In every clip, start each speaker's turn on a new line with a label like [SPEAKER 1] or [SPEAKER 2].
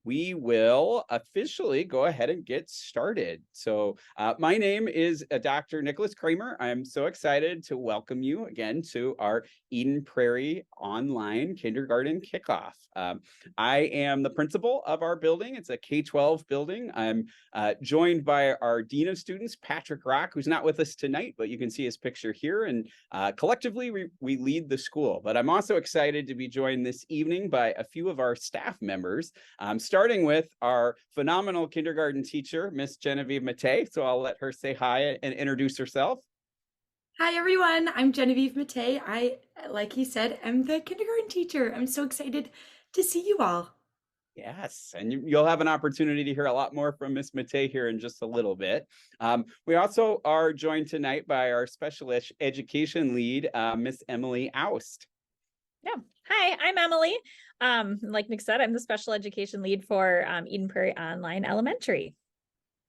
[SPEAKER 1] we will officially go ahead and get started. So my name is Dr. Nicholas Kremer. I'm so excited to welcome you again to our Eden Prairie Online Kindergarten Kickoff. I am the principal of our building. It's a K-12 building. I'm joined by our Dean of Students, Patrick Rock, who's not with us tonight, but you can see his picture here. And collectively, we lead the school. But I'm also excited to be joined this evening by a few of our staff members, starting with our phenomenal kindergarten teacher, Miss Genevieve Mattei. So I'll let her say hi and introduce herself.
[SPEAKER 2] Hi everyone, I'm Genevieve Mattei. Like he said, am the kindergarten teacher. I'm so excited to see you all.
[SPEAKER 1] Yes, and you'll have an opportunity to hear a lot more from Miss Mattei here in just a little bit. We also are joined tonight by our special education lead, Miss Emily Aust.
[SPEAKER 3] Yeah. Hi, I'm Emily. Like Nick said, I'm the special education lead for Eden Prairie Online Elementary.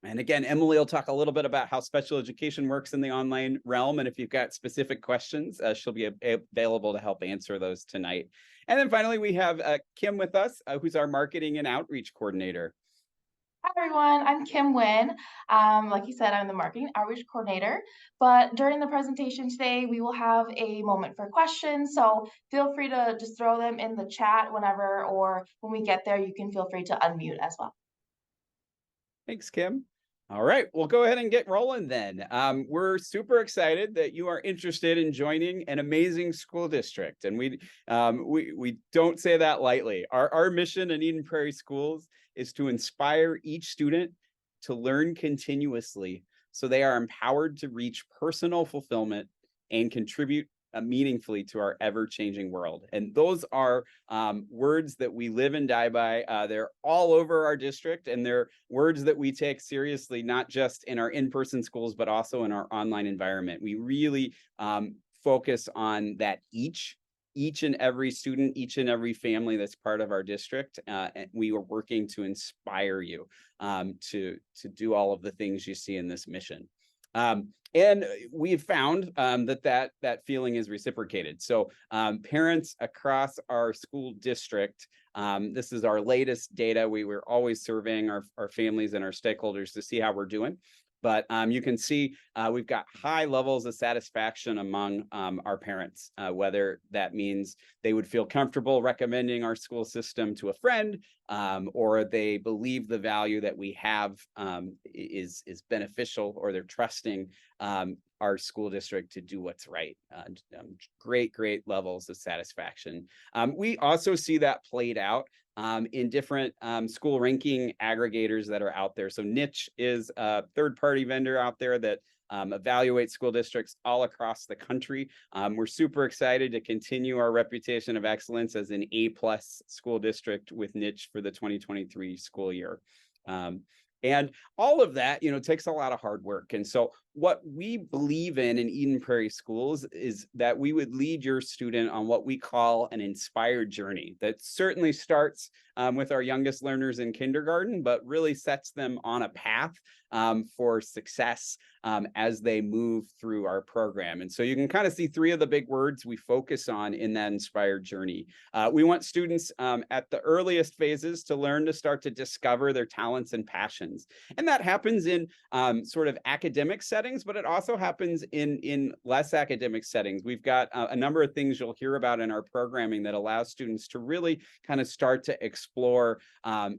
[SPEAKER 1] And again, Emily will talk a little bit about how special education works in the online realm. And if you've got specific questions, she'll be available to help answer those tonight. And then finally, we have Kim with us, who's our marketing and outreach coordinator.
[SPEAKER 4] Hi everyone, I'm Kim Nguyen. Like you said, I'm the marketing outreach coordinator. But during the presentation today, we will have a moment for questions. So feel free to just throw them in the chat whenever, or when we get there, you can feel free to unmute as well.
[SPEAKER 1] Thanks, Kim. All right, we'll go ahead and get rolling then. We're super excited that you are interested in joining an amazing school district, and we don't say that lightly. Our mission in Eden Prairie Schools is to inspire each student to learn continuously, so they are empowered to reach personal fulfillment and contribute meaningfully to our ever-changing world. And those are words that we live and die by. They're all over our district, and they're words that we take seriously, not just in our in-person schools, but also in our online environment. We really focus on that each and every student, each and every family that's part of our district. And we are working to inspire you to do all of the things you see in this mission. And we've found that feeling is reciprocated. So parents across our school district, this is our latest data. We were always surveying our families and our stakeholders to see how we're doing. But you can see we've got high levels of satisfaction among our parents, whether that means they would feel comfortable recommending our school system to a friend, or they believe the value that we have is beneficial, or they're trusting our school district to do what's right. Great levels of satisfaction. We also see that played out in different school ranking aggregators that are out there. So Niche is a third-party vendor out there that evaluates school districts all across the country. We're super excited to continue our reputation of excellence as an A+ school district with Niche for the 2023 school year. And all of that, takes a lot of hard work. And so what we believe in Eden Prairie Schools is that we would lead your student on what we call an inspired journey that certainly starts with our youngest learners in kindergarten, but really sets them on a path for success as they move through our program. And so you can kind of see three of the big words we focus on in that inspired journey. We want students at the earliest phases to learn to start to discover their talents and passions. And that happens in sort of academic settings, but it also happens in less academic settings. We've got a number of things you'll hear about in our programming that allows students to really kind of start to explore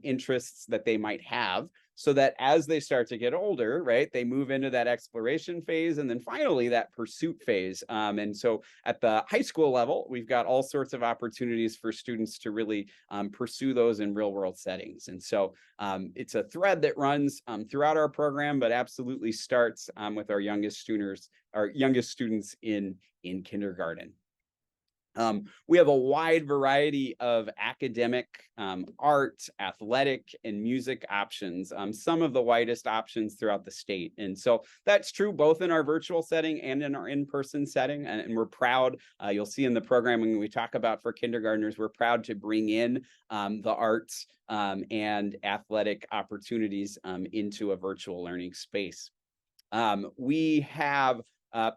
[SPEAKER 1] interests that they might have, so that as they start to get older, right, they move into that exploration phase, and then finally that pursuit phase. And so at the high school level, we've got all sorts of opportunities for students to really pursue those in real world settings. And so it's a thread that runs throughout our program, but absolutely starts with our youngest students in kindergarten. We have a wide variety of academic, art, athletic, and music options, some of the widest options throughout the state. And so that's true both in our virtual setting and in our in-person setting. And we're proud, you'll see in the programming we talk about for kindergartners, we're proud to bring in the arts and athletic opportunities into a virtual learning space. We have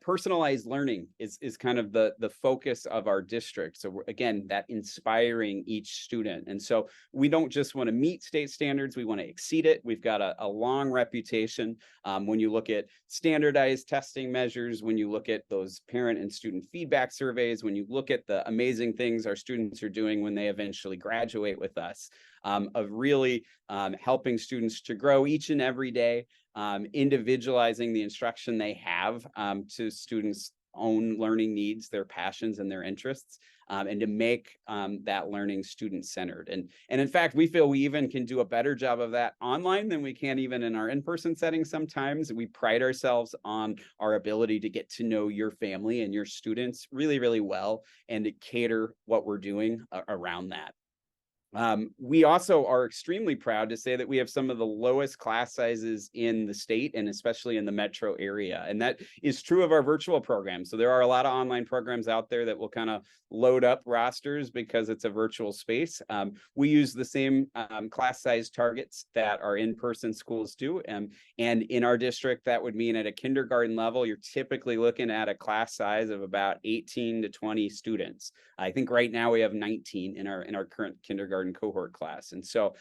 [SPEAKER 1] Personalized learning is kind of the focus of our district. So again, that inspiring each student. And so we don't just want to meet state standards, we want to exceed it. We've got a long reputation. When you look at standardized testing measures, when you look at those parent and student feedback surveys, when you look at the amazing things our students are doing when they eventually graduate with us, of really helping students to grow each and every day, individualizing the instruction they have to students' own learning needs, their passions and their interests, and to make that learning student-centered. And in fact, we feel we even can do a better job of that online than we can even in our in-person setting sometimes. We pride ourselves on our ability to get to know your family and your students really, really well, and to cater what we're doing around that. We also are extremely proud to say that we have some of the lowest class sizes in the state, and especially in the metro area. And that is true of our virtual program. So there are a lot of online programs out there that will kind of load up rosters because it's a virtual space. We use the same class size targets that our in-person schools do. And in our district, that would mean at a kindergarten level, you're typically looking at a class size of about 18 to 20 students. I think right now we have 19 in our current kindergarten cohort class. And so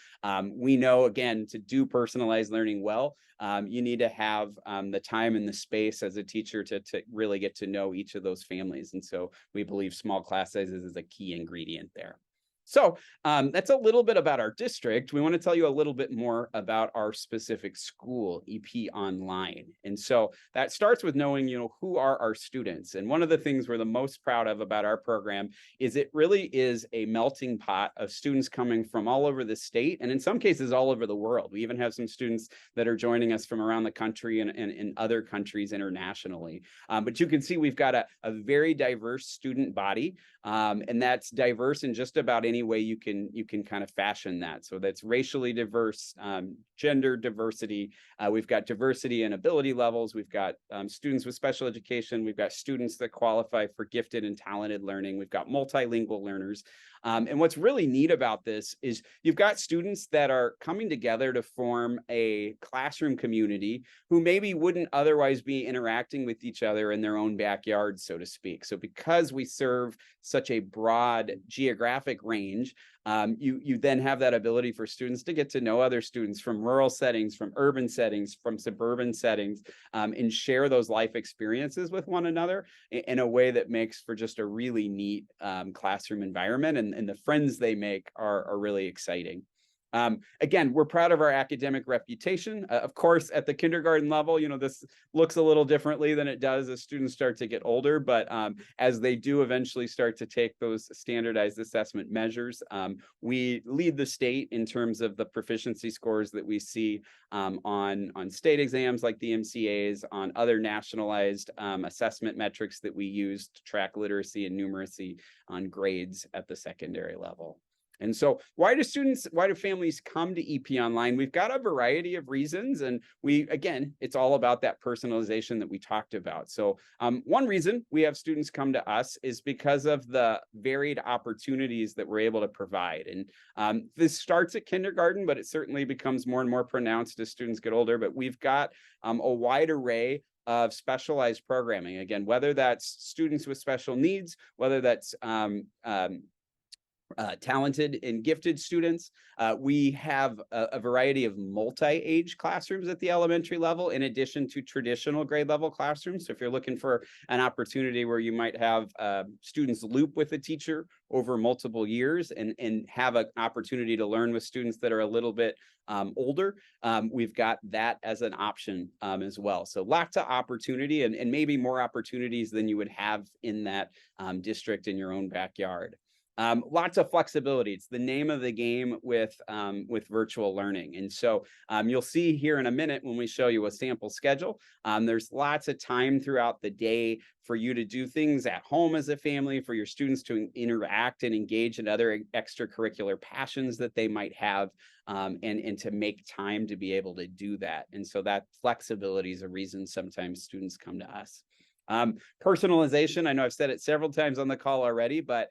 [SPEAKER 1] we know, again, to do personalized learning well, you need to have the time and the space as a teacher to really get to know each of those families. And so we believe small class sizes is a key ingredient there. So that's a little bit about our district. We want to tell you a little bit more about our specific school, EP Online. And so that starts with knowing, who are our students. And one of the things we're the most proud of about our program is it really is a melting pot of students coming from all over the state, and in some cases all over the world. We even have some students that are joining us from around the country and in other countries internationally. But you can see we've got a very diverse student body, and that's diverse in just about any way you can kind of fashion that. So that's racially diverse, gender diversity. We've got diversity in ability levels. We've got students with special education. We've got students that qualify for gifted and talented learning. We've got multilingual learners. And what's really neat about this is you've got students that are coming together to form a classroom community who maybe wouldn't otherwise be interacting with each other in their own backyard, so to speak. So because we serve such a broad geographic range, you then have that ability for students to get to know other students from rural settings, from urban settings, from suburban settings, and share those life experiences with one another in a way that makes for just a really neat classroom environment. And the friends they make are really exciting. Again, we're proud of our academic reputation. Of course, at the kindergarten level, this looks a little differently than it does as students start to get older, but as they do eventually start to take those standardized assessment measures, we lead the state in terms of the proficiency scores that we see on state exams like the MCAs, on other nationalized assessment metrics that we use to track literacy and numeracy on grades at the secondary level. And so why do families come to EP Online? We've got a variety of reasons. And again, it's all about that personalization that we talked about. So one reason we have students come to us is because of the varied opportunities that we're able to provide. And this starts at kindergarten, but it certainly becomes more and more pronounced as students get older. But we've got a wide array of specialized programming. Again, whether that's students with special needs, whether that's talented and gifted students. We have a variety of multi-age classrooms at the elementary level, in addition to traditional grade level classrooms. So if you're looking for an opportunity where you might have students loop with a teacher over multiple years and have an opportunity to learn with students that are a little bit older, we've got that as an option as well. So lots of opportunity and maybe more opportunities than you would have in that district in your own backyard. Lots of flexibility. It's the name of the game with virtual learning. And so you'll see here in a minute when we show you a sample schedule, there's lots of time throughout the day for you to do things at home as a family, for your students to interact and engage in other extracurricular passions that they might have, and to make time to be able to do that. And so that flexibility is a reason sometimes students come to us. Personalization, I know I've said it several times on the call already, but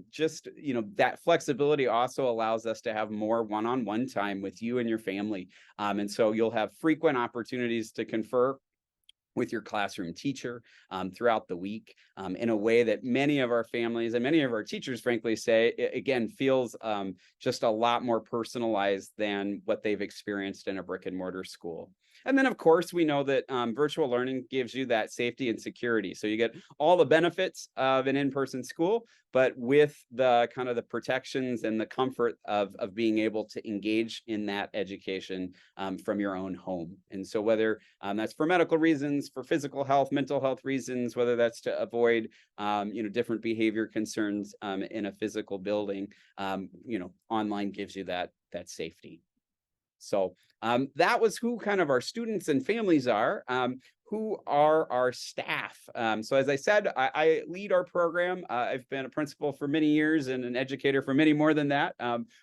[SPEAKER 1] just, that flexibility also allows us to have more one-on-one time with you and your family. And so you'll have frequent opportunities to confer with your classroom teacher throughout the week in a way that many of our families and many of our teachers, frankly, say, again, feels just a lot more personalized than what they've experienced in a brick and mortar school. And then, of course, we know that virtual learning gives you that safety and security. So you get all the benefits of an in-person school, but with the kind of the protections and the comfort of being able to engage in that education from your own home. And so whether that's for medical reasons, for physical health, mental health reasons, whether that's to avoid different behavior concerns in a physical building, online gives you that safety. So that was who kind of our students and families are. Who are our staff? So as I said, I lead our program. I've been a principal for many years and an educator for many more than that,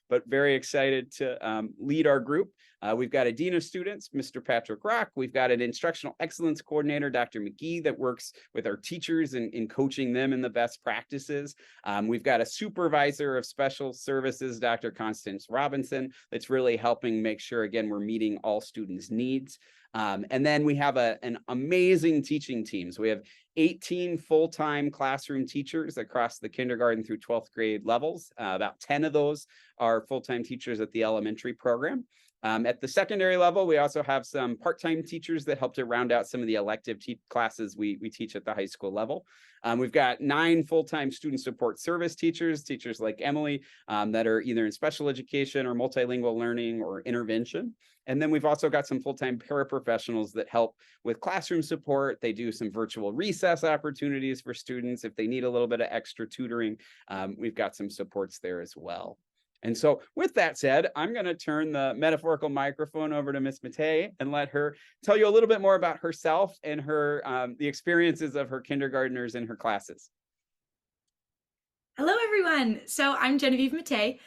[SPEAKER 1] but very excited to lead our group. We've got a dean of students, Mr. Patrick Rock. We've got an instructional excellence coordinator, Dr. McGee, that works with our teachers in coaching them in the best practices. We've got a supervisor of special services, Dr. Constance Robinson, that's really helping make sure, again, we're meeting all students' needs. And then we have an amazing teaching team. So we have 18 full-time classroom teachers across the kindergarten through 12th grade levels. About 10 of those are full-time teachers at the elementary program. At the secondary level, we also have some part-time teachers that help to round out some of the elective classes we teach at the high school level. We've got 9 full-time student support service teachers like Emily, that are either in special education or multilingual learning or intervention. And then we've also got some full-time paraprofessionals that help with classroom support. They do some virtual recess opportunities for students if they need a little bit of extra tutoring. We've got some supports there as well. And so with that said, I'm going to turn the metaphorical microphone over to Miss Mattei and let her tell you a little bit more about herself and her the experiences of her kindergartners in her classes.
[SPEAKER 2] Hello, everyone. So I'm Genevieve Mattei.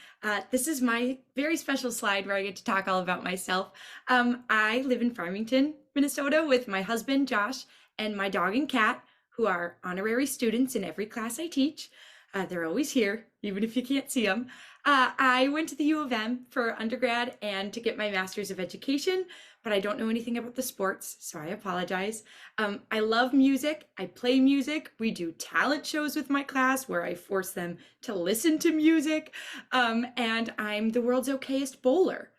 [SPEAKER 2] This is my very special slide where I get to talk all about myself. I live in Farmington, Minnesota with my husband, Josh, and my dog and cat, who are honorary students in every class I teach. They're always here, even if you can't see them. I went to the U of M for undergrad and to get my master's of education, but I don't know anything about the sports, so I apologize. I love music. I play music. We do talent shows with my class where I force them to listen to music, and I'm the world's okayest bowler.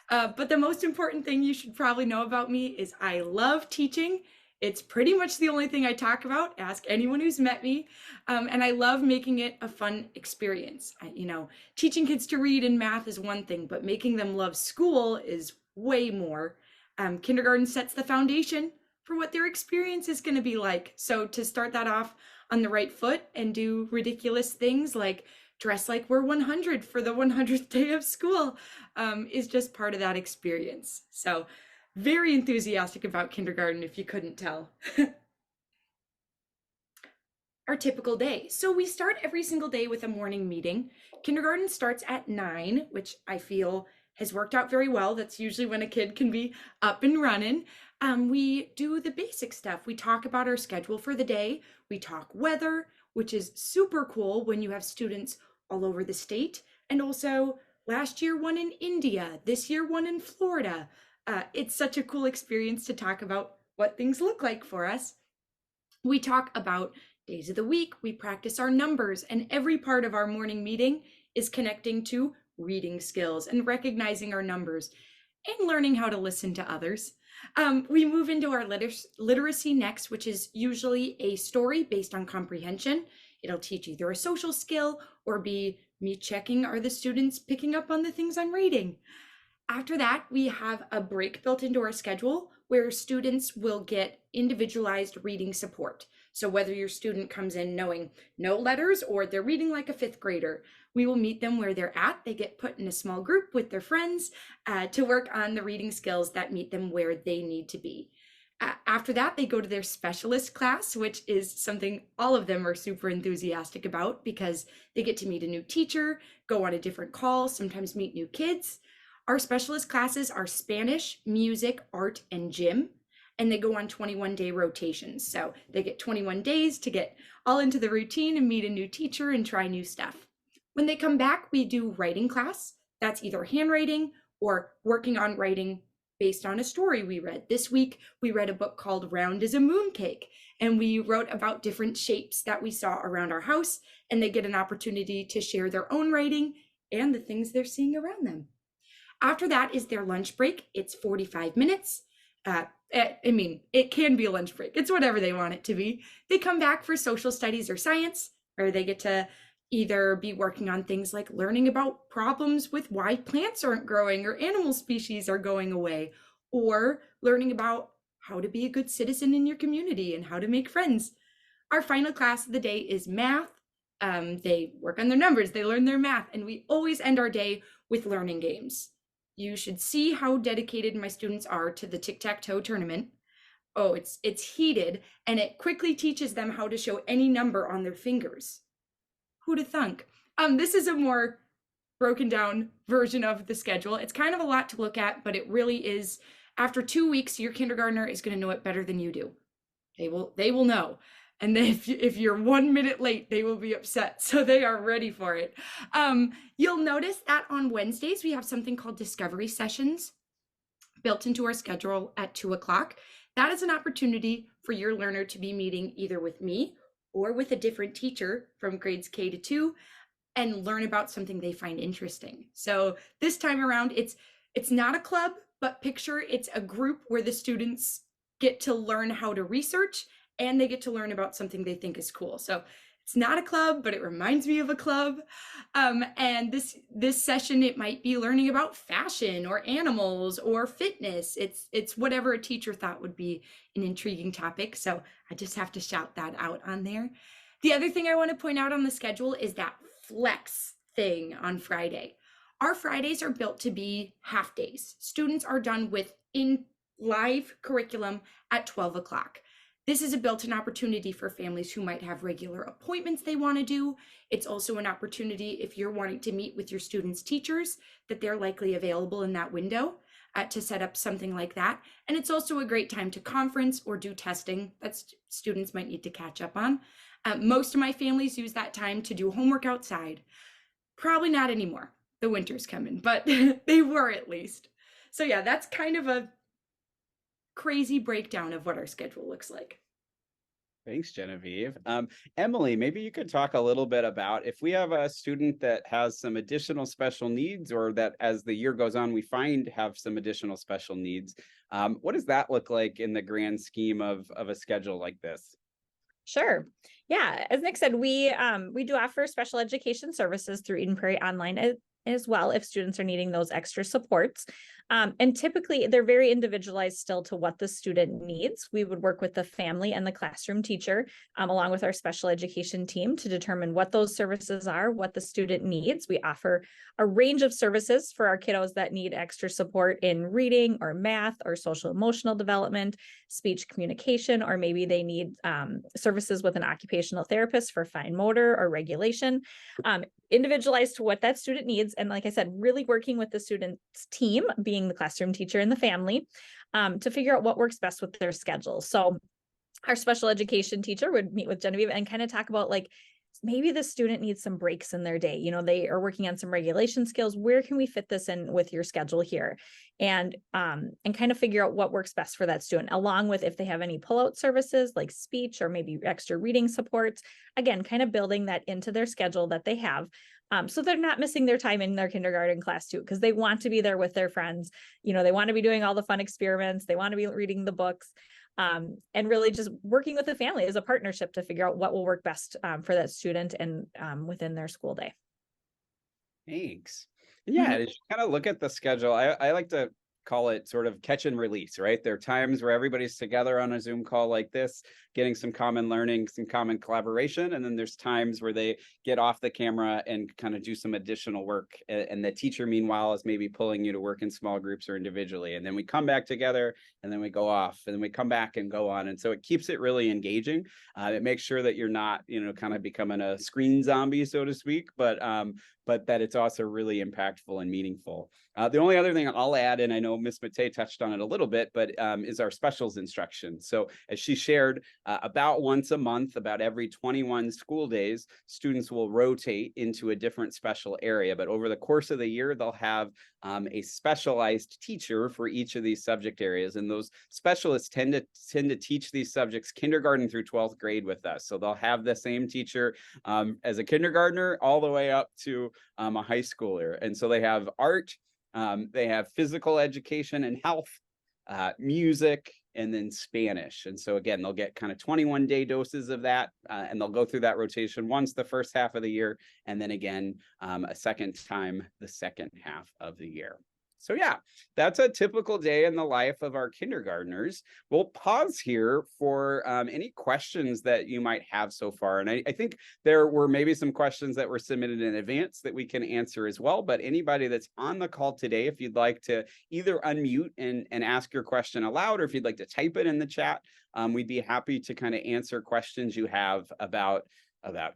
[SPEAKER 2] But the most important thing you should probably know about me is I love teaching. It's pretty much the only thing I talk about. Ask anyone who's met me. And I love making it a fun experience. Teaching kids to read and math is one thing, but making them love school is way more. Kindergarten sets the foundation for what their experience is going to be like. So to start that off on the right foot and do ridiculous things like dress like we're 100 for the 100th day of school is just part of that experience. So very enthusiastic about kindergarten, if you couldn't tell. Our typical day. So we start every single day with a morning meeting. Kindergarten starts at 9, which I feel has worked out very well. That's usually when a kid can be up and running. We do the basic stuff. We talk about our schedule for the day. We talk weather, which is super cool when you have students all over the state. And also last year, one in India, this year, one in Florida. It's such a cool experience to talk about what things look like for us. We talk about days of the week, we practice our numbers, and every part of our morning meeting is connecting to reading skills and recognizing our numbers and learning how to listen to others. We move into our literacy next, which is usually a story based on comprehension. It'll teach either a social skill or be me checking, are the students picking up on the things I'm reading? After that, we have a break built into our schedule where students will get individualized reading support. So whether your student comes in knowing no letters or they're reading like a 5th grader, we will meet them where they're at. They get put in a small group with their friends to work on the reading skills that meet them where they need to be. After that, they go to their specialist class, which is something all of them are super enthusiastic about because they get to meet a new teacher, go on a different call, sometimes meet new kids. Our specialist classes are Spanish, music, art, and gym, and they go on 21-day rotations. So they get 21 days to get all into the routine and meet a new teacher and try new stuff. When they come back, we do writing class. That's either handwriting or working on writing based on a story we read. This week, we read a book called Round as a Mooncake, and we wrote about different shapes that we saw around our house, and they get an opportunity to share their own writing and the things they're seeing around them. After that is their lunch break. It's 45 minutes. It can be a lunch break. It's whatever they want it to be. They come back for social studies or science, or they get to either be working on things like learning about problems with why plants aren't growing or animal species are going away, or learning about how to be a good citizen in your community and how to make friends. Our final class of the day is math. They work on their numbers, they learn their math, and we always end our day with learning games. You should see how dedicated my students are to the tic-tac-toe tournament. Oh, it's heated, and it quickly teaches them how to show any number on their fingers. Who'da thunk? This is a more broken down version of the schedule. It's kind of a lot to look at, but it really is. After 2 weeks, your kindergartner is going to know it better than you do. They will know. And then if you're 1 minute late, they will be upset. So they are ready for it. You'll notice that on Wednesdays, we have something called discovery sessions built into our schedule at 2 o'clock. That is an opportunity for your learner to be meeting either with me or with a different teacher from grades K to 2 and learn about something they find interesting. So this time around, it's not a club, but picture it's a group where the students get to learn how to research and they get to learn about something they think is cool. So it's not a club, but it reminds me of a club. And this session, it might be learning about fashion or animals or fitness. It's whatever a teacher thought would be an intriguing topic. So I just have to shout that out on there. The other thing I want to point out on the schedule is that flex thing on Friday. Our Fridays are built to be half days. Students are done with in live curriculum at 12 o'clock. This is a built-in opportunity for families who might have regular appointments they want to do. It's also an opportunity if you're wanting to meet with your students' teachers, that they're likely available in that window to set up something like that. And it's also a great time to conference or do testing that students might need to catch up on. Most of my families use that time to do homework outside. Probably not anymore. The winter's coming, but they were at least. So yeah, that's kind of a crazy breakdown of what our schedule looks like.
[SPEAKER 1] Thanks, Genevieve. Emily, maybe you could talk a little bit about if we have a student that has some additional special needs, or that as the year goes on, we find have some additional special needs. What does that look like in the grand scheme of a schedule like this?
[SPEAKER 3] Sure. Yeah. As Nick said, we do offer special education services through Eden Prairie Online as well if students are needing those extra supports. And typically they're very individualized still to what the student needs. We would work with the family and the classroom teacher along with our special education team to determine what those services are, what the student needs. We offer a range of services for our kiddos that need extra support in reading or math or social emotional development, speech communication, or maybe they need services with an occupational therapist for fine motor or regulation, individualized to what that student needs. And like I said, really working with the student's team, being the classroom teacher and the family, to figure out what works best with their schedule. So our special education teacher would meet with Genevieve and kind of talk about like, maybe the student needs some breaks in their day. You know, they are working on some regulation skills. Where can we fit this in with your schedule here? And kind of figure out what works best for that student, along with if they have any pullout services like speech or maybe extra reading supports. Again, kind of building that into their schedule that they have. So they're not missing their time in their kindergarten class too, because they want to be there with their friends. You know, they want to be doing all the fun experiments. They want to be reading the books. And really just working with the family as a partnership to figure out what will work best for that student and within their school day.
[SPEAKER 1] Thanks. Yeah, as you kind of look at the schedule, I like to call it sort of catch and release, right? There are times where everybody's together on a Zoom call like this, getting some common learning, some common collaboration. And then there's times where they get off the camera and kind of do some additional work. And the teacher, meanwhile, is maybe pulling you to work in small groups or individually. And then we come back together and then we go off and then we come back and go on. And so it keeps it really engaging. It makes sure that you're not, kind of becoming a screen zombie, so to speak, but that it's also really impactful and meaningful. The only other thing I'll add, and I know Miss Mattei touched on it a little bit, but is our specials instruction. So as she shared, about once a month, about every 21 school days, students will rotate into a different special area. But over the course of the year, they'll have a specialized teacher for each of these subject areas. And those specialists tend to teach these subjects kindergarten through 12th grade with us. So they'll have the same teacher as a kindergartner all the way up to a high schooler. And so they have art, they have physical education and health, music, and then Spanish. And so again, they'll get kind of 21-day doses of that, and they'll go through that rotation once the first half of the year, and then again a second time the second half of the year. So yeah, that's a typical day in the life of our kindergartners. We'll pause here for any questions that you might have so far. And I think there were maybe some questions that were submitted in advance that we can answer as well. But anybody that's on the call today, if you'd like to either unmute and ask your question aloud, or if you'd like to type it in the chat, we'd be happy to kind of answer questions you have about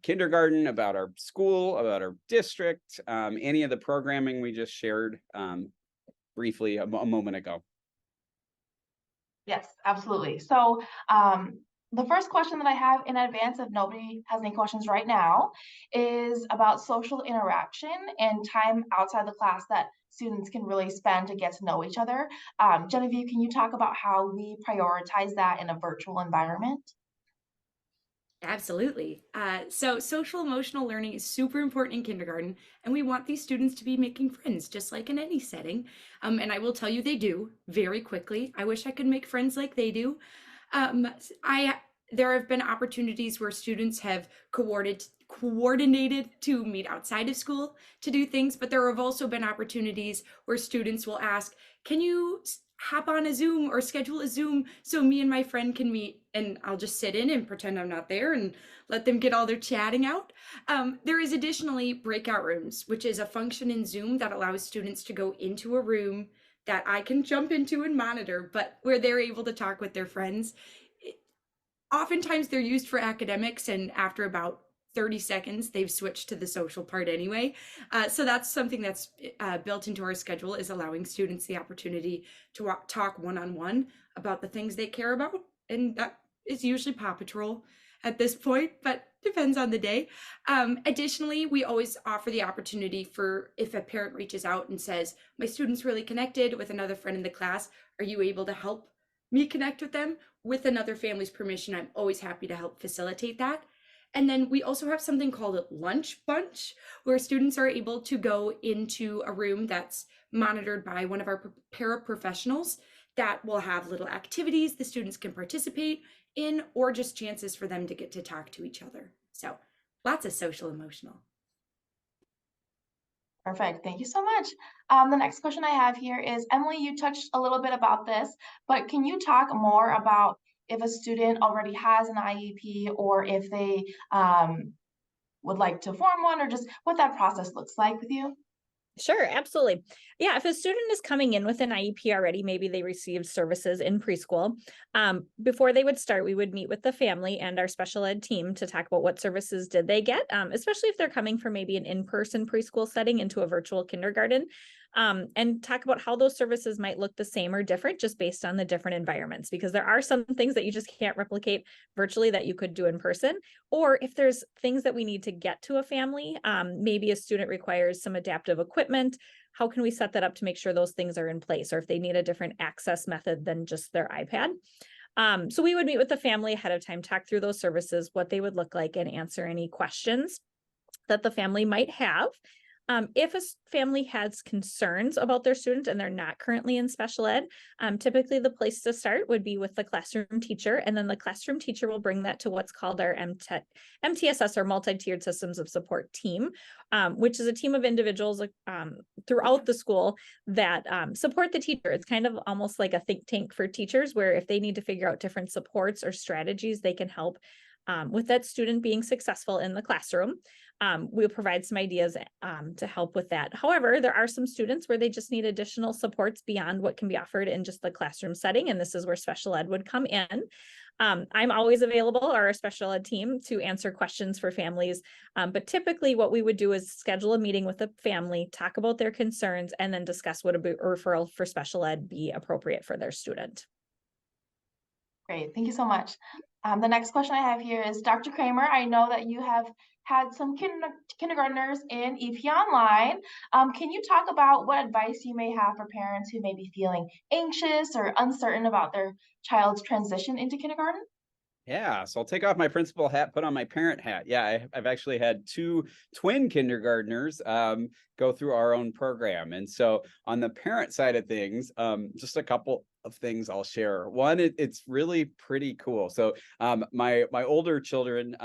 [SPEAKER 1] kindergarten, about our school, about our district, any of the programming we just shared briefly a moment ago.
[SPEAKER 4] Yes, absolutely. So the first question that I have in advance, if nobody has any questions right now, is about social interaction and time outside the class that students can really spend to get to know each other. Genevieve, can you talk about how we prioritize that in a virtual environment?
[SPEAKER 2] Absolutely. So social emotional learning is super important in kindergarten, and we want these students to be making friends just like in any setting. And I will tell you they do very quickly. I wish I could make friends like they do. There have been opportunities where students have coordinated to meet outside of school to do things, but there have also been opportunities where students will ask, can you hop on a Zoom or schedule a Zoom so me and my friend can meet, and I'll just sit in and pretend I'm not there and let them get all their chatting out. There is additionally breakout rooms, which is a function in Zoom that allows students to go into a room that I can jump into and monitor, but where they're able to talk with their friends. Oftentimes they're used for academics, and after about 30 seconds, they've switched to the social part anyway. So that's something that's built into our schedule, is allowing students the opportunity to talk one-on-one about the things they care about. And that is usually Paw Patrol at this point, but depends on the day. Additionally, we always offer the opportunity for, if a parent reaches out and says, my student's really connected with another friend in the class, are you able to help me connect with them? With another family's permission, I'm always happy to help facilitate that. And then we also have something called a lunch bunch, where students are able to go into a room that's monitored by one of our paraprofessionals that will have little activities the students can participate in, or just chances for them to get to talk to each other. So lots of social emotional.
[SPEAKER 4] Perfect. Thank you so much. The next question I have here is, Emily, you touched a little bit about this, but can you talk more about if a student already has an IEP, or if they would like to form one, or just what that process looks like with you?
[SPEAKER 3] Sure, absolutely. Yeah, if a student is coming in with an IEP already, maybe they received services in preschool, before they would start, we would meet with the family and our special ed team to talk about what services did they get, especially if they're coming from maybe an in-person preschool setting into a virtual kindergarten, and talk about how those services might look the same or different just based on the different environments, because there are some things that you just can't replicate virtually that you could do in person. Or if there's things that we need to get to a family, maybe a student requires some adaptive equipment, how can we set that up to make sure those things are in place? Or if they need a different access method than just their iPad. So we would meet with the family ahead of time, talk through those services, what they would look like, and answer any questions that the family might have. If a family has concerns about their student and they're not currently in special ed, typically the place to start would be with the classroom teacher, and then the classroom teacher will bring that to what's called our MTSS, or multi-tiered systems of support team, which is a team of individuals throughout the school that support the teacher. It's kind of almost like a think tank for teachers, where if they need to figure out different supports or strategies, they can help with that student being successful in the classroom. We'll provide some ideas to help with that. However, there are some students where they just need additional supports beyond what can be offered in just the classroom setting, and this is where special ed would come in. I'm always available, or our special ed team, to answer questions for families. But typically what we would do is schedule a meeting with the family, talk about their concerns, and then discuss would a referral for special ed be appropriate for their student.
[SPEAKER 4] Great, thank you so much. The next question I have here is, Dr. Kremer, I know that you have had some kindergartners in EP Online. Can you talk about what advice you may have for parents who may be feeling anxious or uncertain about their child's transition into kindergarten?
[SPEAKER 1] Yeah, so I'll take off my principal hat, put on my parent hat. Yeah, I've actually had two twin kindergartners go through our own program. And so on the parent side of things, just a couple of things I'll share. One, it's really pretty cool. So my older children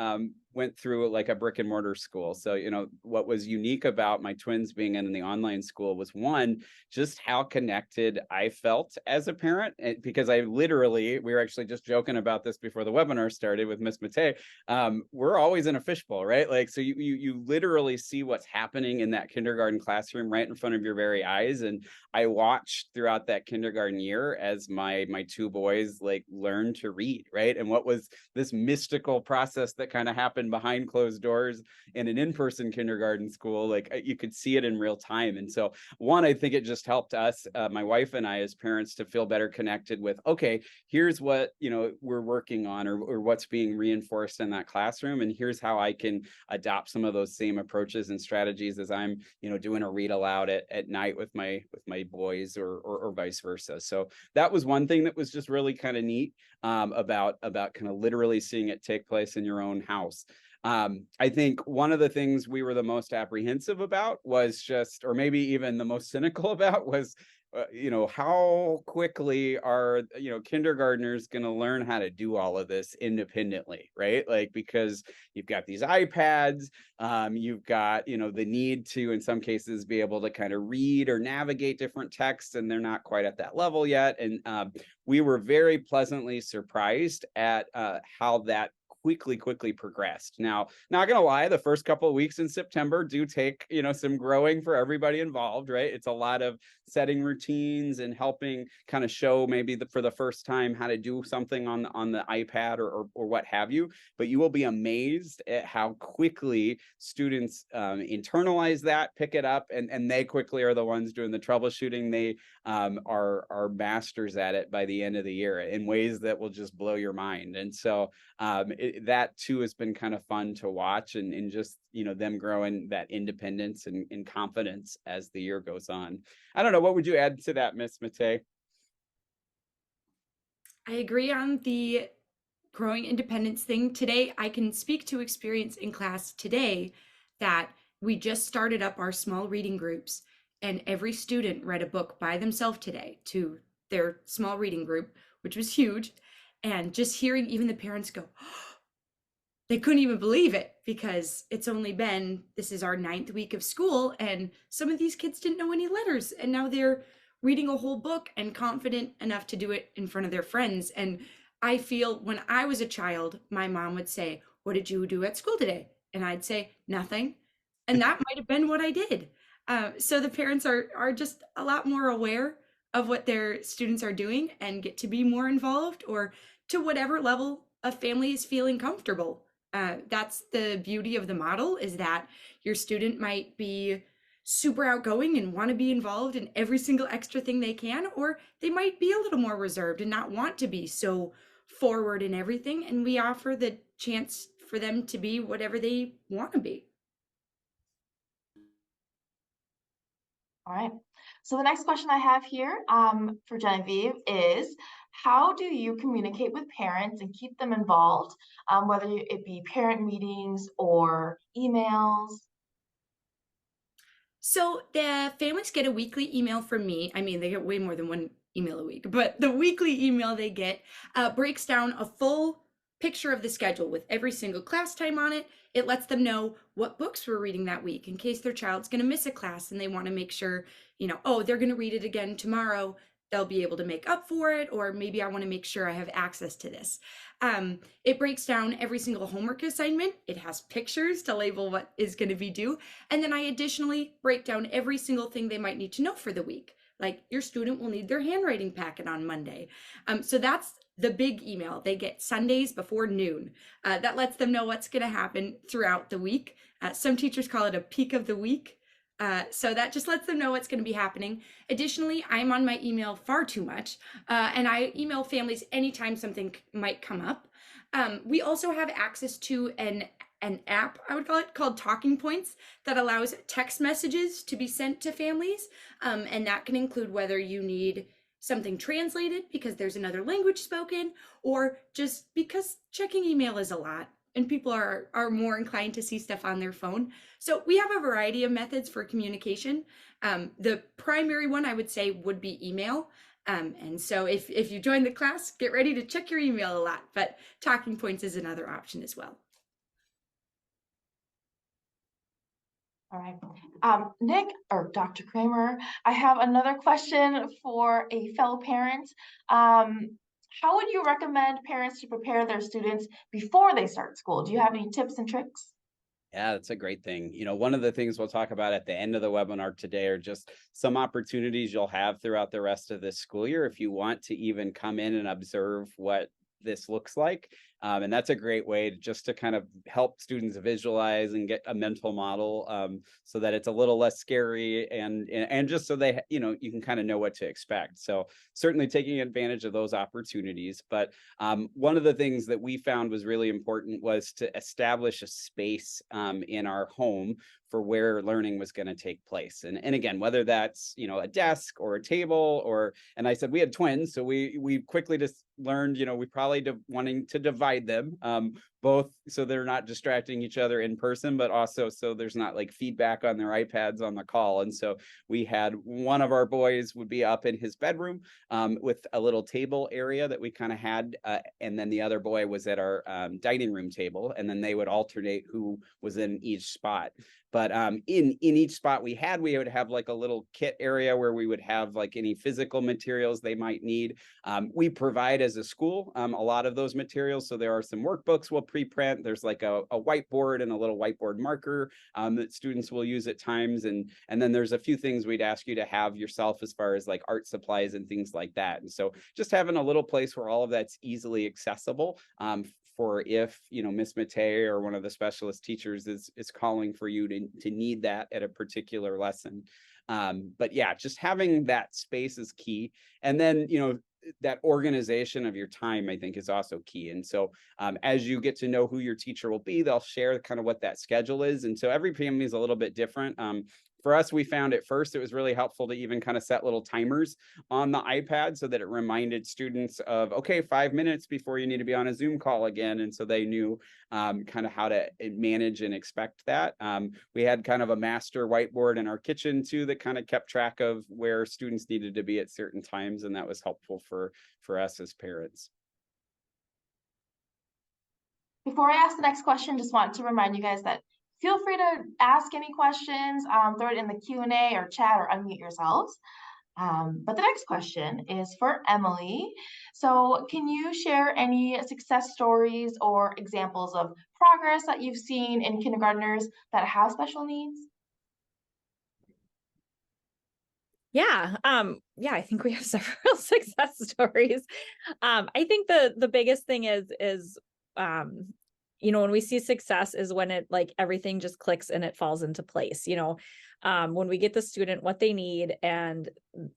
[SPEAKER 1] went through like a brick and mortar school. So, you know, what was unique about my twins being in the online school was, one, just how connected I felt as a parent, because I literally, we were actually just joking about this before the webinar started with Miss Mattei. We're always in a fishbowl, right? Like, so you literally see what's happening in that kindergarten classroom right in front of your very eyes. And I watched throughout that kindergarten year as my two boys like learned to read, right? And what was this mystical process that kind of happened behind closed doors in an in-person kindergarten school, like you could see it in real time. And so one, I think it just helped us, my wife and I as parents, to feel better connected with, okay, here's what, you know, we're working on, or what's being reinforced in that classroom, and here's how I can adopt some of those same approaches and strategies as I'm, you know, doing a read aloud at night with my boys, or vice versa. So that was one thing that was just really kind of neat, about kind of literally seeing it take place in your own house. I think one of the things we were the most apprehensive about was just, or maybe even the most cynical about, was you know, how quickly are, you know, kindergartners going to learn how to do all of this independently, right? Like, because you've got these iPads, you've got, you know, the need to, in some cases, be able to kind of read or navigate different texts, and they're not quite at that level yet. And we were very pleasantly surprised at how that quickly progressed. Now, not gonna lie, the first couple of weeks in September do take, you know, some growing for everybody involved, right? It's a lot of setting routines and helping kind of show maybe for the first time how to do something on the iPad, or what have you. But you will be amazed at how quickly students internalize that, pick it up, and they quickly are the ones doing the troubleshooting. They are masters at it by the end of the year in ways that will just blow your mind. And so that too has been kind of fun to watch, and just, you know, them growing that independence and confidence as the year goes on. I don't know, what would you add to that, Miss Mattei?
[SPEAKER 2] I agree on the growing independence thing. Today, I can speak to experience in class today that we just started up our small reading groups, and every student read a book by themselves today to their small reading group, which was huge. And just hearing even the parents go, they couldn't even believe it, because it's only been, this is our 9th week of school, and some of these kids didn't know any letters, and now they're reading a whole book and confident enough to do it in front of their friends. And I feel when I was a child, my mom would say, "What did you do at school today?" And I'd say, "Nothing." And that might have been what I did. So the parents are just a lot more aware of what their students are doing and get to be more involved, or to whatever level a family is feeling comfortable. That's the beauty of the model, is that your student might be super outgoing and want to be involved in every single extra thing they can, or they might be a little more reserved and not want to be so forward in everything. And we offer the chance for them to be whatever they want to be.
[SPEAKER 4] All right. So the next question I have here for Genevieve is, how do you communicate with parents and keep them involved, whether it be parent meetings or emails?
[SPEAKER 2] So the families get a weekly email from me. I mean, they get way more than one email a week, but the weekly email they get breaks down a full picture of the schedule with every single class time on it. It lets them know what books we're reading that week in case their child's going to miss a class and they want to make sure, you know, oh, they're going to read it again tomorrow. They'll be able to make up for it, or maybe I want to make sure I have access to this. It breaks down every single homework assignment. It has pictures to label what is going to be due. And then I additionally break down every single thing they might need to know for the week. Like, your student will need their handwriting packet on Monday. So that's the big email they get Sundays before noon. That lets them know what's going to happen throughout the week. Some teachers call it a peak of the week. So that just lets them know what's going to be happening. Additionally, I'm on my email far too much, and I email families anytime something might come up. We also have access to an app, I would call it, called Talking Points, that allows text messages to be sent to families. And that can include whether you need something translated because there's another language spoken, or just because checking email is a lot and people are more inclined to see stuff on their phone. So we have a variety of methods for communication. The primary one I would say would be email. And so if you join the class, get ready to check your email a lot, but Talking Points is another option as well.
[SPEAKER 4] All right. Nick or Dr. Kremer, I have another question for a fellow parent. How would you recommend parents to prepare their students before they start school? Do you have any tips and tricks?
[SPEAKER 1] Yeah, that's a great thing. One of the things we'll talk about at the end of the webinar today are just some opportunities you'll have throughout the rest of this school year if you want to even come in and observe what this looks like. And that's a great way to kind of help students visualize and get a mental model, so that it's a little less scary and just so they, you can kind of know what to expect. So certainly taking advantage of those opportunities. But one of the things that we found was really important was to establish a space in our home for where learning was going to take place. And again, whether that's, a desk or a table and I said we had twins, so we quickly just learned, we probably wanting to divide them, both so they're not distracting each other in person, but also so there's not like feedback on their iPads on the call. And so we had one of our boys would be up in his bedroom with a little table area that we kind of had, and then the other boy was at our dining room table, and then they would alternate who was in each spot. But in each spot we would have like a little kit area where we would have like any physical materials they might need. We provide as a school a lot of those materials. So there are some workbooks we'll pre-print. There's like a whiteboard and a little whiteboard marker that students will use at times. And then there's a few things we'd ask you to have yourself as far as like art supplies and things like that. And so just having a little place where all of that's easily accessible for if, Miss Mattei or one of the specialist teachers is calling for you to need that at a particular lesson. But yeah, just having that space is key. And then, that organization of your time, I think, is also key. And so as you get to know who your teacher will be, they'll share kind of what that schedule is. And so every family is a little bit different. For us, we found at first it was really helpful to even kind of set little timers on the iPad so that it reminded students of, okay, 5 minutes before you need to be on a Zoom call again. And so they knew kind of how to manage and expect that. We had kind of a master whiteboard in our kitchen too that kind of kept track of where students needed to be at certain times. And that was helpful for us as parents.
[SPEAKER 4] Before I ask the next question, just want to remind you guys that feel free to ask any questions, throw it in the Q&A or chat or unmute yourselves. But the next question is for Emily. So can you share any success stories or examples of progress that you've seen in kindergartners that have special needs?
[SPEAKER 3] Yeah, I think we have several success stories. I think the biggest thing is when we see success is when it like everything just clicks and it falls into place. When we get the student what they need and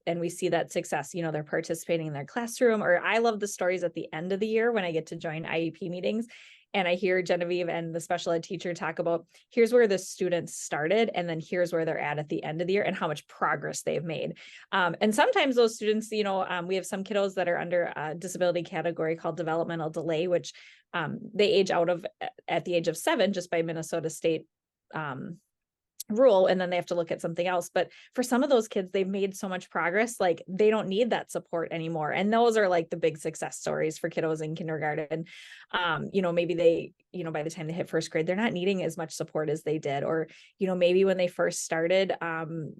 [SPEAKER 3] we see that success, they're participating in their classroom. Or I love the stories at the end of the year when I get to join IEP meetings and I hear Genevieve and the special ed teacher talk about here's where the students started and then here's where they're at the end of the year and how much progress they've made. And sometimes those students, we have some kiddos that are under a disability category called developmental delay, which they age out of at the age of 7 just by Minnesota State rule, and then they have to look at something else. But for some of those kids, they've made so much progress, like they don't need that support anymore. And those are like the big success stories for kiddos in kindergarten. Maybe they, by the time they hit first grade, they're not needing as much support as they did. Or, maybe when they first started,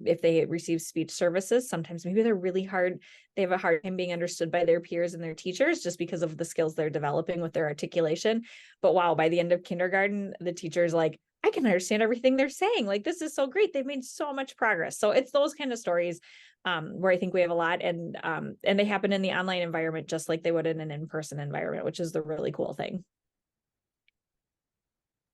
[SPEAKER 3] if they receive speech services, sometimes maybe they're really hard. They have a hard time being understood by their peers and their teachers just because of the skills they're developing with their articulation. But wow, by the end of kindergarten, the teacher's like, I can understand everything they're saying. Like, this is so great. They've made so much progress. So it's those kind of stories where I think we have a lot, and they happen in the online environment, just like they would in an in-person environment, which is the really cool thing.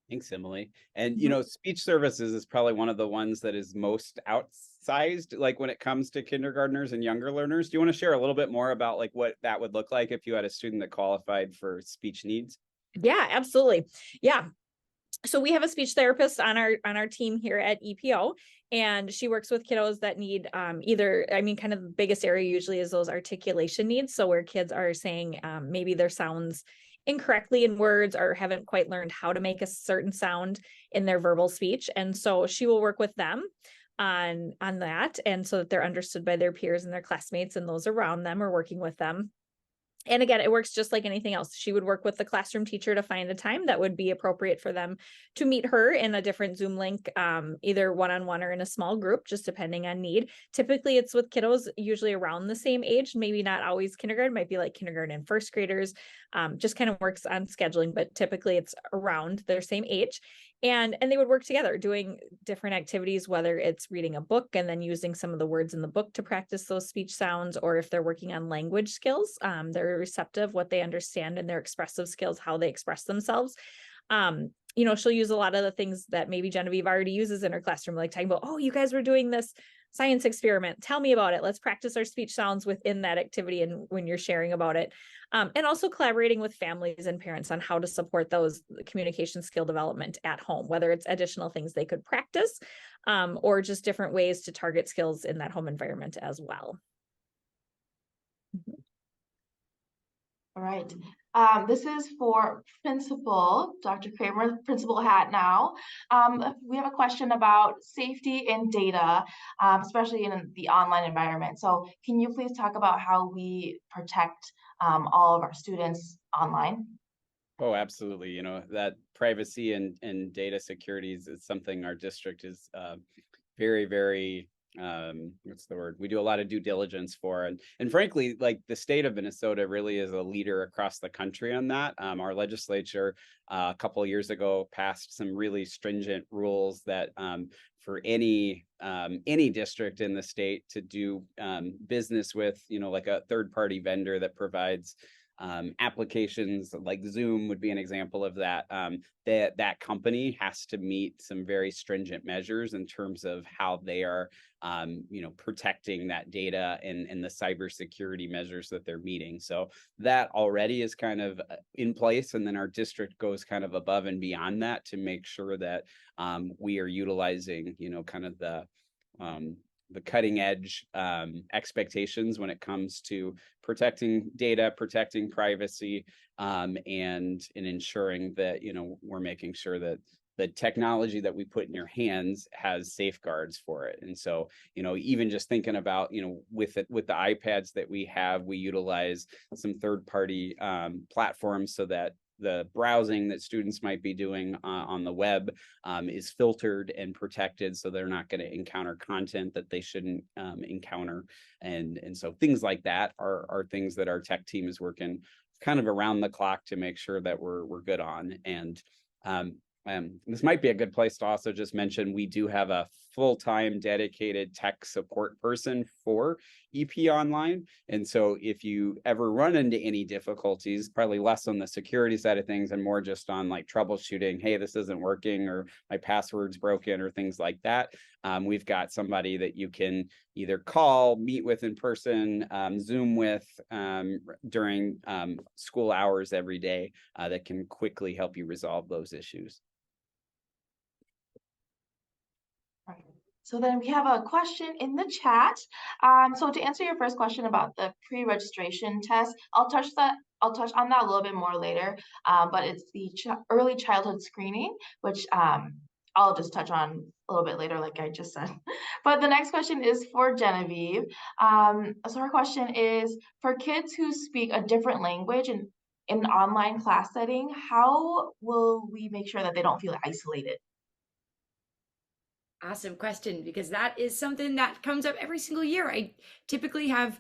[SPEAKER 1] Thanks, Emily. And, speech services is probably one of the ones that is most outsized, like when it comes to kindergartners and younger learners. Do you want to share a little bit more about like what that would look like if you had a student that qualified for speech needs?
[SPEAKER 3] Yeah, absolutely. Yeah. So we have a speech therapist on our team here at EPO, and she works with kiddos that need either, I mean, kind of the biggest area usually is those articulation needs. So where kids are saying maybe their sounds incorrectly in words or haven't quite learned how to make a certain sound in their verbal speech. And so she will work with them on that, and so that they're understood by their peers and their classmates and those around them or working with them. And again, it works just like anything else. She would work with the classroom teacher to find a time that would be appropriate for them to meet her in a different Zoom link, either one-on-one or in a small group, just depending on need. Typically, it's with kiddos usually around the same age, maybe not always kindergarten, might be like kindergarten and first graders, just kind of works on scheduling, but typically it's around their same age. And they would work together doing different activities, whether it's reading a book and then using some of the words in the book to practice those speech sounds, or if they're working on language skills, they're receptive, what they understand, and their expressive skills, how they express themselves. She'll use a lot of the things that maybe Genevieve already uses in her classroom, like talking about, oh, you guys were doing this science experiment. Tell me about it. Let's practice our speech sounds within that activity and when you're sharing about it. And also collaborating with families and parents on how to support those communication skill development at home, whether it's additional things they could practice or just different ways to target skills in that home environment as well.
[SPEAKER 4] All right. This is for principal, Dr. Kremer, principal hat now. We have a question about safety and data, especially in the online environment. So can you please talk about how we protect all of our students online?
[SPEAKER 1] Oh, absolutely. That privacy and data security is something our district is very, very what's the word? We do a lot of due diligence for, and frankly, like the state of Minnesota really is a leader across the country on that. Our legislature a couple of years ago passed some really stringent rules that for any district in the state to do business with, like a third-party vendor that provides applications like Zoom would be an example of that. That company has to meet some very stringent measures in terms of how they are, protecting that data and the cybersecurity measures that they're meeting. So that already is kind of in place, and then our district goes kind of above and beyond that to make sure that we are utilizing, kind of the cutting edge expectations when it comes to protecting data, protecting privacy, and ensuring that, we're making sure that the technology that we put in your hands has safeguards for it. And so, even just thinking about, with the iPads that we have, we utilize some third-party platforms so that the browsing that students might be doing on the web is filtered and protected, so they're not going to encounter content that they shouldn't encounter. And so things like that are things that our tech team is working kind of around the clock to make sure that we're good on. And this might be a good place to also just mention, we do have a full-time dedicated tech support person for EP Online. And so if you ever run into any difficulties, probably less on the security side of things and more just on like troubleshooting, hey, this isn't working, or my password's broken, or things like that, we've got somebody that you can either call, meet with in person, Zoom with during school hours every day that can quickly help you resolve those issues.
[SPEAKER 4] So then we have a question in the chat. So to answer your first question about the pre-registration test, I'll touch on that a little bit more later. But it's the early childhood screening, which I'll just touch on a little bit later, like I just said. But the next question is for Genevieve. So her question is, for kids who speak a different language in an online class setting, how will we make sure that they don't feel isolated?
[SPEAKER 2] Awesome question, because that is something that comes up every single year. I typically have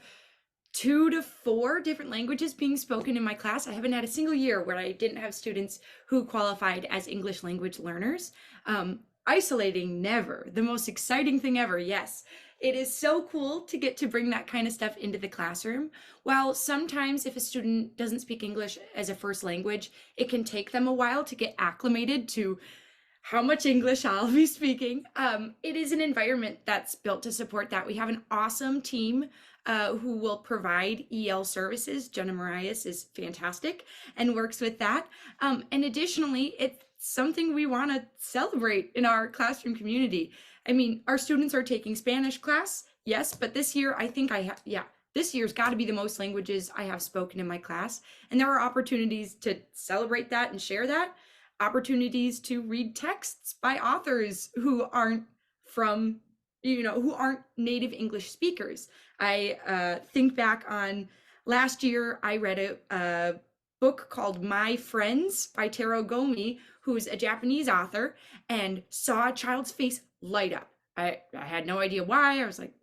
[SPEAKER 2] 2 to 4 different languages being spoken in my class. I haven't had a single year where I didn't have students who qualified as English language learners. Isolating, never. The most exciting thing ever, yes. It is so cool to get to bring that kind of stuff into the classroom. While sometimes if a student doesn't speak English as a first language, it can take them a while to get acclimated to how much English I'll be speaking. It is an environment that's built to support that. We have an awesome team who will provide EL services. Jenna Marias is fantastic and works with that. And additionally, it's something we want to celebrate in our classroom community. I mean, our students are taking Spanish class, yes, but this year I think this year's got to be the most languages I have spoken in my class. And there are opportunities to celebrate that and share that, opportunities to read texts by authors who aren't from, who aren't native English speakers. I think back on last year, I read a book called My Friends by Taro Gomi, who's a Japanese author, and saw a child's face light up. I had no idea why. I was like,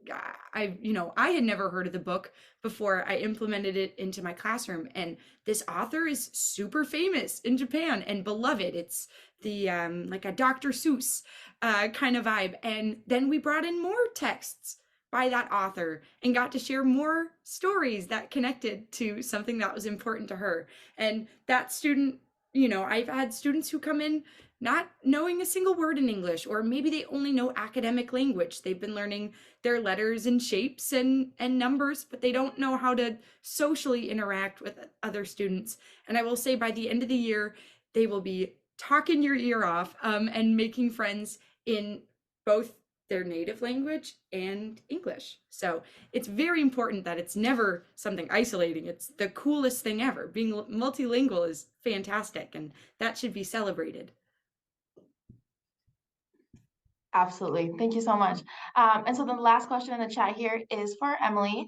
[SPEAKER 2] I had never heard of the book before I implemented it into my classroom. And this author is super famous in Japan and beloved. It's the like a Dr. Seuss kind of vibe. And then we brought in more texts by that author and got to share more stories that connected to something that was important to her. And that student, I've had students who come in not knowing a single word in English, or maybe they only know academic language. They've been learning their letters and shapes and numbers, but they don't know how to socially interact with other students. And I will say by the end of the year, they will be talking your ear off and making friends in both their native language and English. So it's very important that it's never something isolating. It's the coolest thing ever. Being multilingual is fantastic, and that should be celebrated.
[SPEAKER 4] Absolutely. Thank you so much. And so the last question in the chat here is for Emily.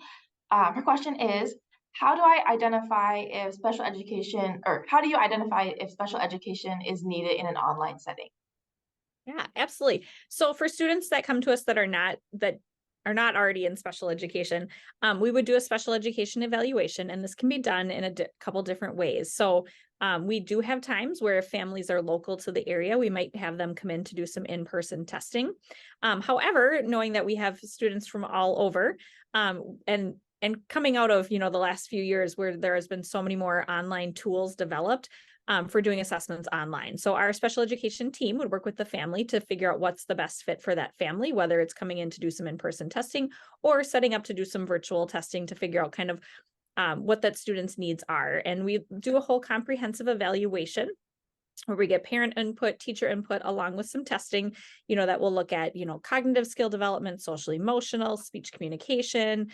[SPEAKER 4] Her question is, how do you identify if special education is needed in an online setting?
[SPEAKER 3] Yeah, absolutely. So for students that come to us that are not already in special education, we would do a special education evaluation, and this can be done in a couple different ways. So we do have times where if families are local to the area, we might have them come in to do some in-person testing. However, knowing that we have students from all over, and coming out of, the last few years where there has been so many more online tools developed, for doing assessments online. So our special education team would work with the family to figure out what's the best fit for that family, whether it's coming in to do some in-person testing or setting up to do some virtual testing to figure out kind of what that student's needs are. And we do a whole comprehensive evaluation where we get parent input, teacher input, along with some testing, that will look at, cognitive skill development, social emotional, speech communication,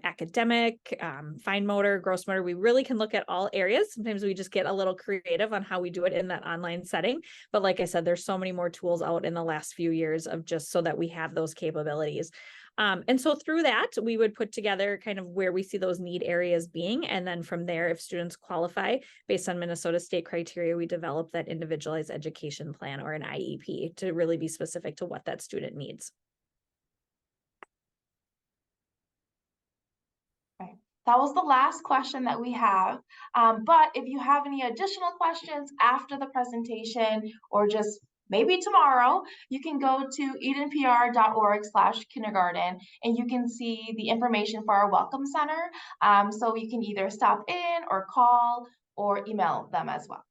[SPEAKER 3] academic, fine motor, gross motor. We really can look at all areas. Sometimes we just get a little creative on how we do it in that online setting. But like I said, there's so many more tools out in the last few years of just so that we have those capabilities. And so through that, we would put together kind of where we see those need areas being. And then from there, if students qualify based on Minnesota state criteria, we develop that individualized education plan or an IEP to really be specific to what that student needs.
[SPEAKER 4] Okay. That was the last question that we have. But if you have any additional questions after the presentation or just maybe tomorrow, you can go to edenpr.org/kindergarten and you can see the information for our Welcome Center. So you can either stop in or call or email them as well.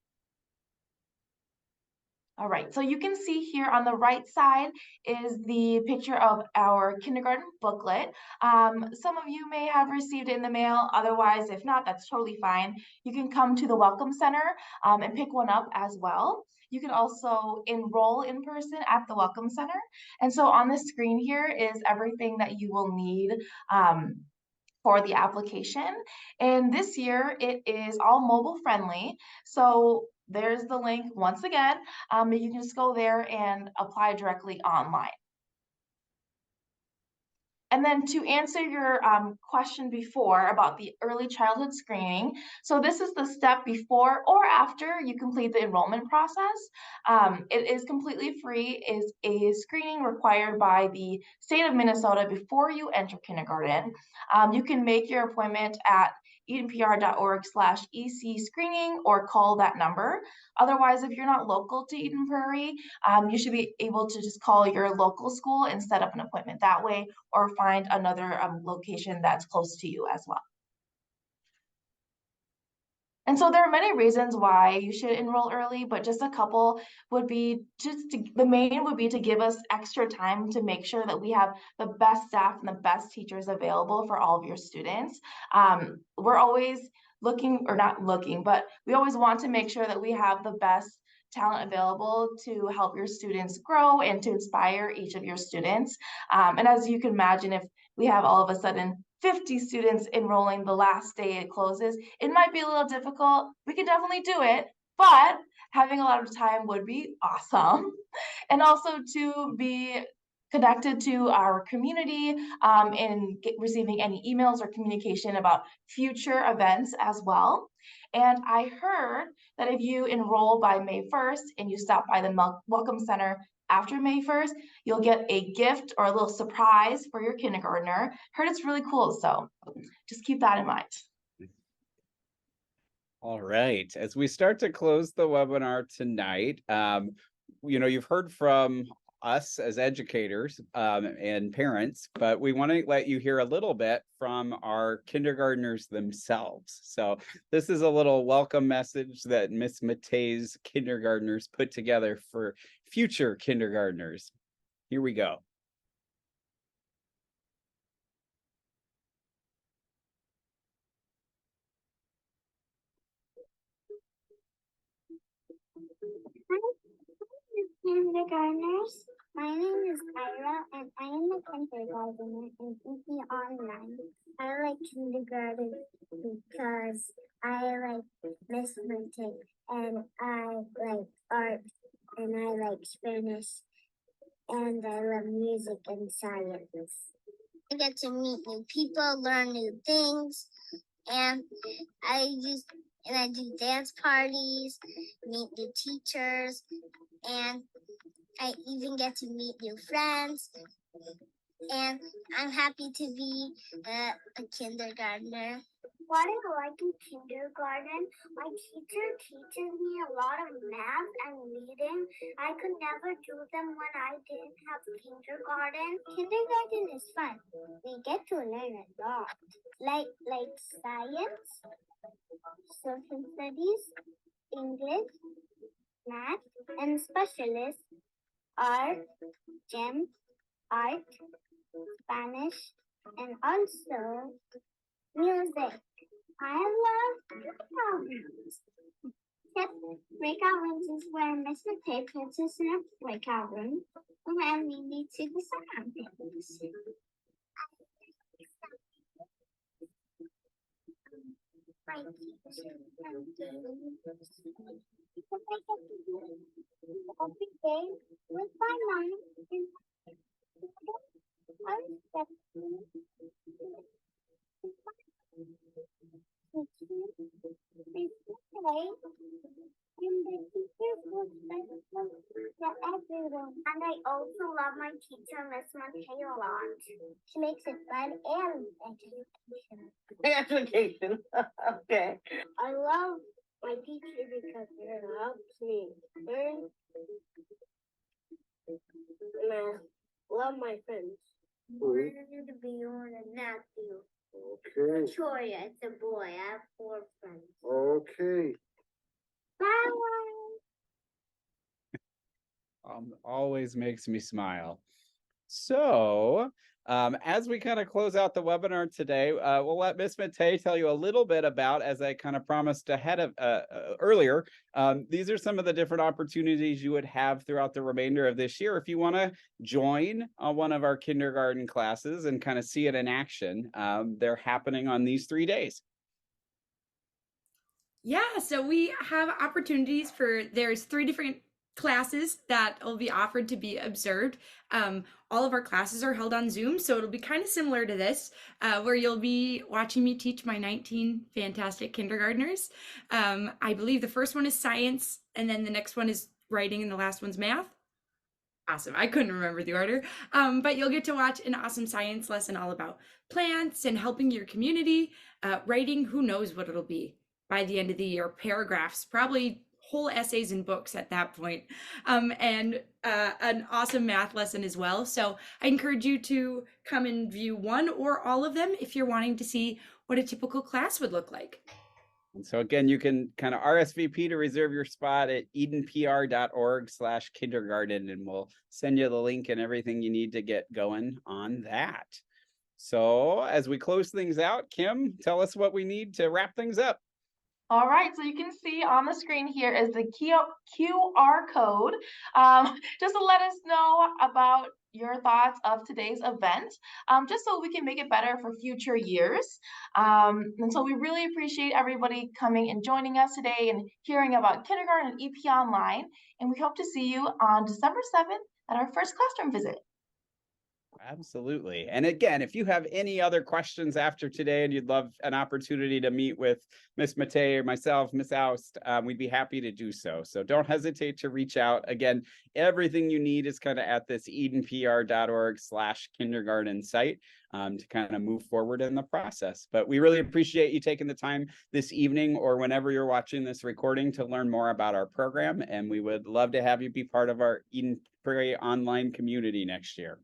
[SPEAKER 4] All right, so you can see here on the right side is the picture of our kindergarten booklet. Some of you may have received it in the mail. Otherwise, if not, that's totally fine. You can come to the Welcome Center and pick one up as well. You can also enroll in person at the Welcome Center. And so on the screen here is everything that you will need for the application. And this year it is all mobile friendly. So there's the link once again. You can just go there and apply directly online. And then to answer your question before about the early childhood screening, so this is the step before or after you complete the enrollment process. It is completely free. It is a screening required by the state of Minnesota before you enter kindergarten. You can make your appointment at edenpr.org/EC screening or call that number. Otherwise, if you're not local to Eden Prairie, you should be able to just call your local school and set up an appointment that way, or find another location that's close to you as well. And so there are many reasons why you should enroll early, but just a couple would be the main would be to give us extra time to make sure that we have the best staff and the best teachers available for all of your students. We're always looking, or not looking, but we always want to make sure that we have the best talent available to help your students grow and to inspire each of your students. And as you can imagine, if we have all of a sudden 50 students enrolling the last day it closes, it might be a little difficult. We can definitely do it, but having a lot of time would be awesome. And also to be connected to our community and receiving any emails or communication about future events as well. And I heard that if you enroll by May 1st and you stop by the Welcome Center after May 1st, you'll get a gift or a little surprise for your kindergartner. Heard it's really cool, so just keep that in mind.
[SPEAKER 1] All right, as we start to close the webinar tonight, you've heard from us as educators and parents, but we want to let you hear a little bit from our kindergartners themselves. So this is a little welcome message that Miss Mattei's kindergartners put together for future kindergartners. Here we go.
[SPEAKER 5] Kindergartners, my name is Ira and I am a kindergartner in Eden Online. I like kindergarten because I like Miss Mattei and I like art and I like Spanish and I love music and science. I get to meet new people, learn new things, and I do dance parties, meet new teachers, and I even get to meet new friends. And I'm happy to be a kindergartner. What I like in kindergarten, my teacher teaches me a lot of math and reading. I could never do them when I didn't have kindergarten. Kindergarten is fun. We get to learn a lot, like science, social studies, English, math, and specialists, art, gym, art, Spanish, and also music. I love breakout rooms. Breakout rooms is where Miss Mattei puts us in a breakout room and we meet to the surroundings. My teacher every day with my mom and and I also love my teacher, Miss Mattei, a lot. She makes it fun and education. Okay. I love my teacher because it helps me learn and I love my friends. Wanted to be on a Matthew. Okay. Victoria, it's a boy. I have 4 friends. Okay. Bye.
[SPEAKER 1] Always makes me smile. So as we kind of close out the webinar today, we'll let Miss Mattei tell you a little bit about, as I kind of promised ahead of earlier, these are some of the different opportunities you would have throughout the remainder of this year if you want to join one of our kindergarten classes and kind of see it in action. They're happening on these 3 days.
[SPEAKER 2] Yeah, so we have opportunities there's 3 different classes that will be offered to be observed. All of our classes are held on Zoom, so it'll be kind of similar to this, where you'll be watching me teach my 19 fantastic kindergartners. I believe the first one is science, and then the next one is writing, and the last one's math. Awesome. I couldn't remember the order. But you'll get to watch an awesome science lesson all about plants and helping your community. Writing, who knows what it'll be by the end of the year. Paragraphs, probably whole essays and books at that point, and an awesome math lesson as well. So I encourage you to come and view one or all of them if you're wanting to see what a typical class would look like.
[SPEAKER 1] And so again, you can kind of RSVP to reserve your spot at edenpr.org/kindergarten, and we'll send you the link and everything you need to get going on that. So as we close things out, Kim, tell us what we need to wrap things up.
[SPEAKER 4] All right, so you can see on the screen here is the QR code, just to let us know about your thoughts of today's event, just so we can make it better for future years. And so we really appreciate everybody coming and joining us today and hearing about kindergarten and EP Online. And we hope to see you on December 7th at our first classroom visit.
[SPEAKER 1] Absolutely. And again, if you have any other questions after today and you'd love an opportunity to meet with Miss Mattei or myself, Miss Aust, we'd be happy to do so. So don't hesitate to reach out. Again, everything you need is kind of at this edenpr.org/kindergarten site to kind of move forward in the process. But we really appreciate you taking the time this evening or whenever you're watching this recording to learn more about our program. And we would love to have you be part of our Eden Prairie Online community next year.